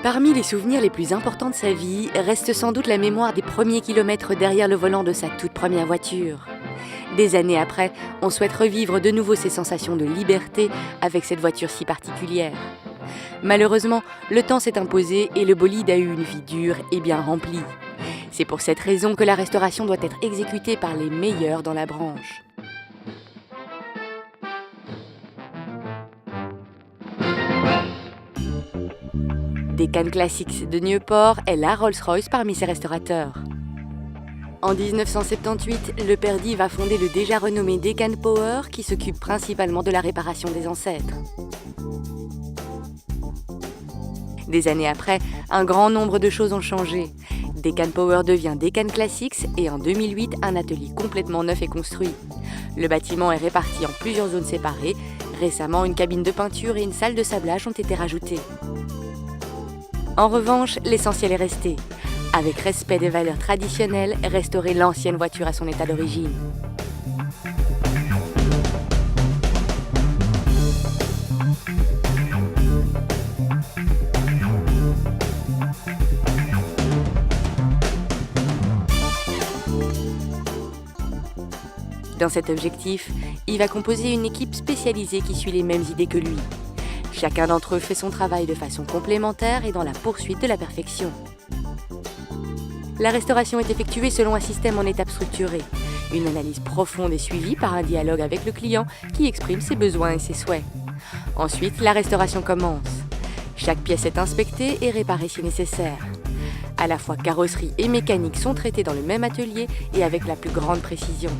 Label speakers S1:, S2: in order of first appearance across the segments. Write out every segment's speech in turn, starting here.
S1: Parmi les souvenirs les plus importants de sa vie, reste sans doute la mémoire des premiers kilomètres derrière le volant de sa toute première voiture. Des années après, on souhaite revivre de nouveau ces sensations de liberté avec cette voiture si particulière. Malheureusement, le temps s'est imposé et le bolide a eu une vie dure et bien remplie. C'est pour cette raison que la restauration doit être exécutée par les meilleurs dans la branche. Deccan Classics de Nieuport est la Rolls-Royce parmi ses restaurateurs. En 1978, le père d'Yves va fonder le déjà renommé Deccan Power qui s'occupe principalement de la réparation des ancêtres. Des années après, un grand nombre de choses ont changé. Deccan Power devient Deccan Classics et en 2008, un atelier complètement neuf est construit. Le bâtiment est réparti en plusieurs zones séparées. Récemment, une cabine de peinture et une salle de sablage ont été rajoutées. En revanche, l'essentiel est resté. Avec respect des valeurs traditionnelles, restaurer l'ancienne voiture à son état d'origine. Dans cet objectif, il va composer une équipe spécialisée qui suit les mêmes idées que lui. Chacun d'entre eux fait son travail de façon complémentaire et dans la poursuite de la perfection. La restauration est effectuée selon un système en étapes structurées. Une analyse profonde est suivie par un dialogue avec le client qui exprime ses besoins et ses souhaits. Ensuite, la restauration commence. Chaque pièce est inspectée et réparée si nécessaire. À la fois carrosserie et mécanique sont traités dans le même atelier et avec la plus grande précision.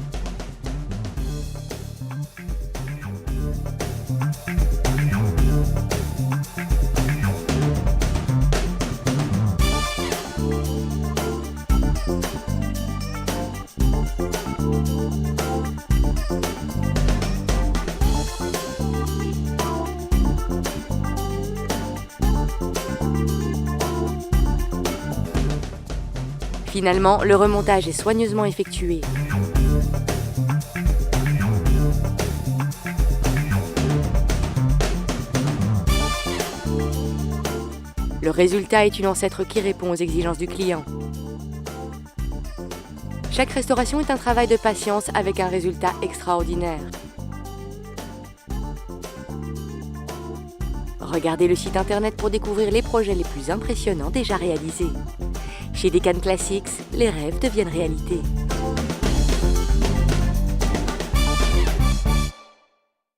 S1: Finalement, le remontage est soigneusement effectué. Le résultat est une ancêtre qui répond aux exigences du client. Chaque restauration est un travail de patience avec un résultat extraordinaire. Regardez le site internet pour découvrir les projets les plus impressionnants déjà réalisés. Chez Deccan Classics, les rêves deviennent réalité.